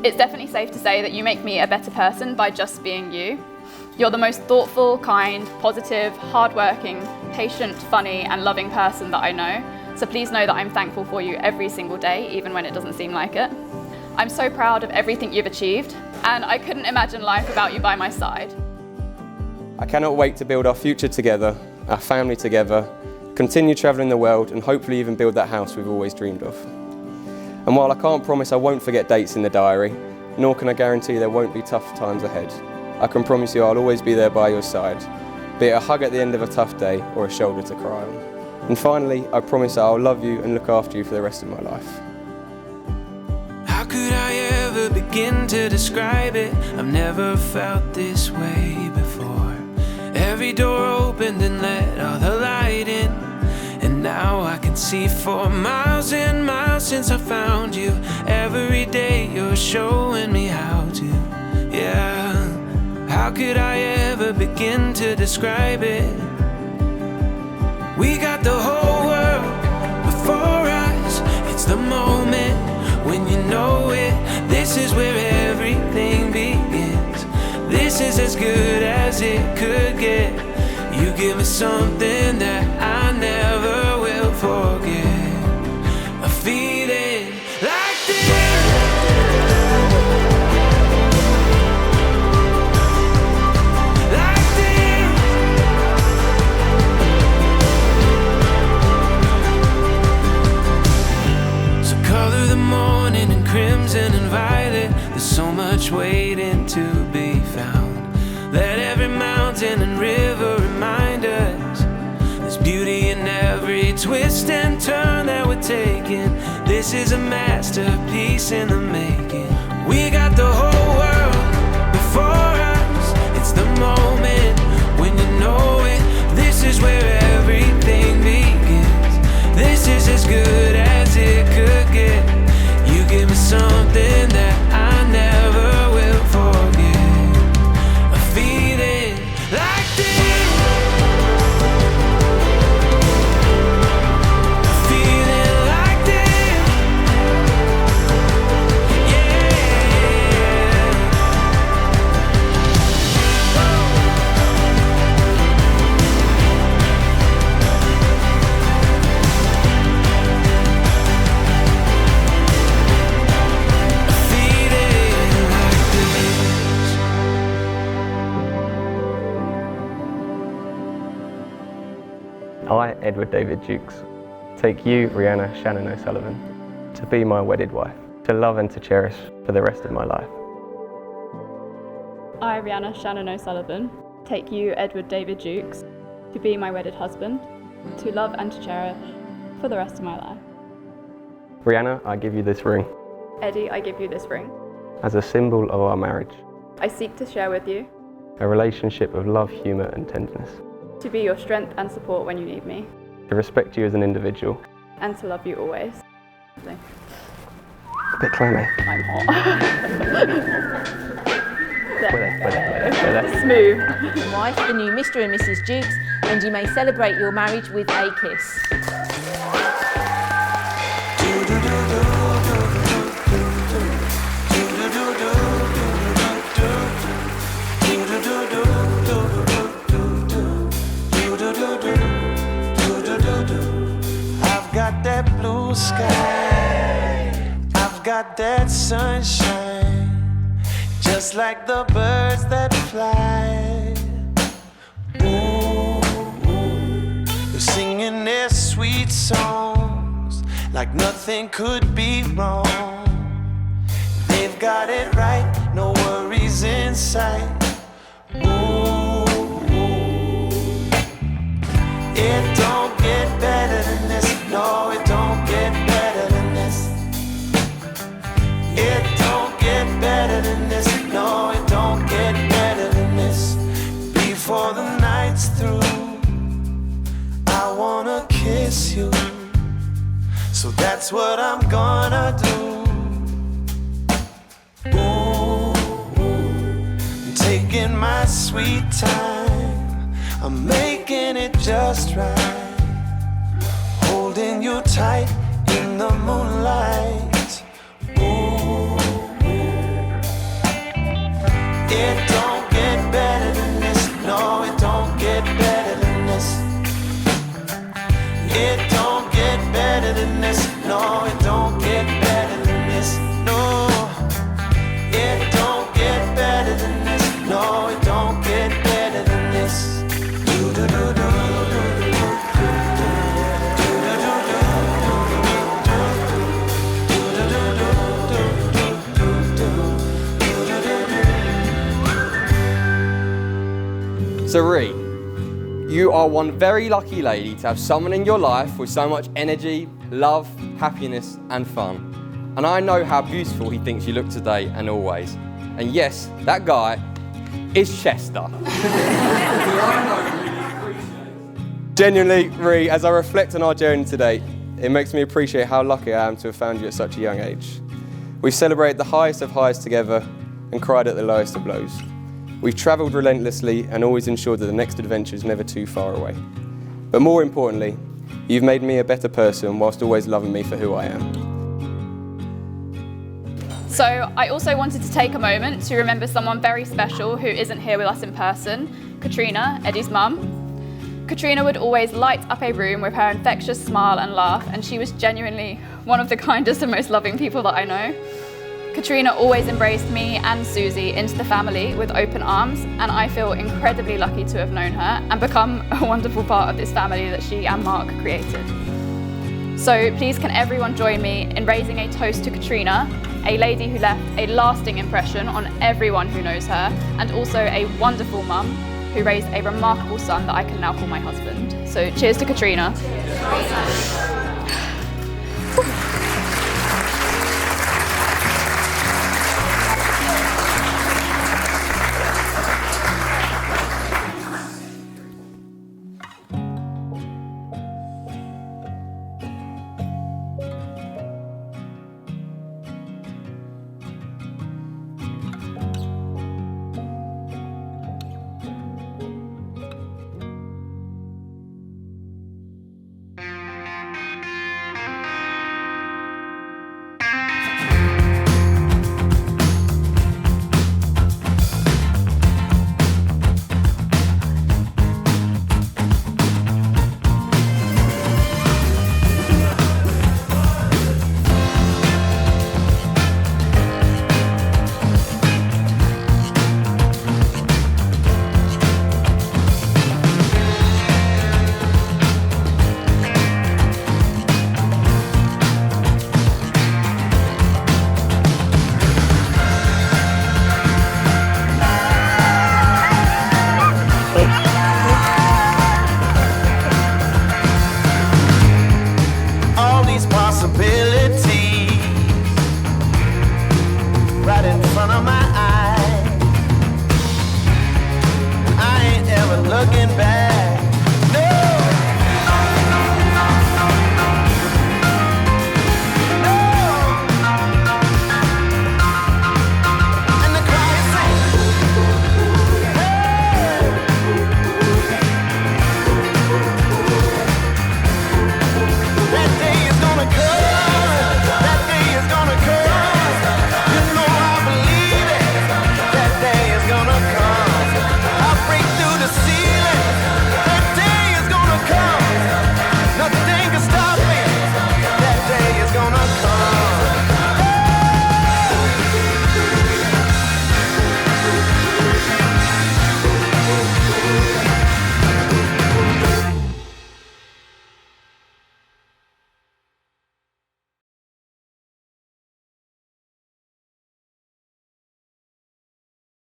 It's definitely safe to say that you make me a better person by just being you. You're the most thoughtful, kind, positive, hardworking, patient, funny and loving person that I know. So please know that I'm thankful for you every single day, even when it doesn't seem like it. I'm so proud of everything you've achieved, and I couldn't imagine life without you by my side. I cannot wait to build our future together, our family together, continue travelling the world and hopefully even build that house we've always dreamed of. And while I can't promise I won't forget dates in the diary, nor can I guarantee there won't be tough times ahead, I can promise you I'll always be there by your side, be it a hug at the end of a tough day or a shoulder to cry on. And finally, I promise that I'll love you and look after you for the rest of my life. How could I ever begin to describe it? I've never felt this way before. Every door opened and let all the light in, and now I can see for miles and miles since I found you. Every day you're showing me how to, yeah. How could I ever begin to describe it? We got the whole world before us. It's the moment when you know it. This is where everything begins. This is as good as it could get. You give me something that I never will forget. A feeling like this. Color the morning in crimson and violet. There's so much waiting to be found. Let every mountain and river remind us there's beauty in every twist and turn that we're taking. This is a masterpiece in the making. We got the whole world before us. It's the moment when you know it. This is where everything begins. This is as good as it could get. You give me something that I never will forget. A feeling like this. A feeling like this. I, Edward David Jukes, take you, Rhianna Shannon O'Sullivan, to be my wedded wife, to love and to cherish for the rest of my life. I, Rhianna Shannon O'Sullivan, take you, Edward David Jukes, to be my wedded husband, to love and to cherish for the rest of my life. Rhianna, I give you this ring. Eddie, I give you this ring. As a symbol of our marriage. I seek to share with you. A relationship of love, humour and tenderness. To be your strength and support when you need me. To respect you as an individual. And to love you always. A bit clammy. I'm hot. We're Smooth. Wife, the new Mr. and Mrs. Jukes, and you may celebrate your marriage with a kiss. I've got that blue sky, I've got that sunshine, just like the birds that fly. Ooh, they're singing their sweet songs like nothing could be wrong. They've got it right, no worries in sight. It don't get better than this. No, it don't get better than this. It don't get better than this. No, it don't get better than this. Before the night's through, I wanna kiss you. So that's what I'm gonna do. Ooh, I'm taking my sweet time, I'm making it just right, holding you tight in the moonlight. Ooh, So Rhi, you are one very lucky lady to have someone in your life with so much energy, love, happiness and fun. And I know how beautiful he thinks you look today and always. And yes, that guy is Chester. Genuinely, Rhi, as I reflect on our journey today, it makes me appreciate how lucky I am to have found you at such a young age. We've celebrated the highest of highs together and cried at the lowest of lows. We've travelled relentlessly and always ensured that the next adventure is never too far away. But more importantly, you've made me a better person whilst always loving me for who I am. So I also wanted to take a moment to remember someone very special who isn't here with us in person, Katrina, Eddie's mum. Katrina would always light up a room with her infectious smile and laugh, and she was genuinely one of the kindest and most loving people that I know. Katrina always embraced me and Susie into the family with open arms, and I feel incredibly lucky to have known her and become a wonderful part of this family that she and Mark created. So please can everyone join me in raising a toast to Katrina, a lady who left a lasting impression on everyone who knows her, and also a wonderful mum who raised a remarkable son that I can now call my husband. So cheers to Katrina. Cheers.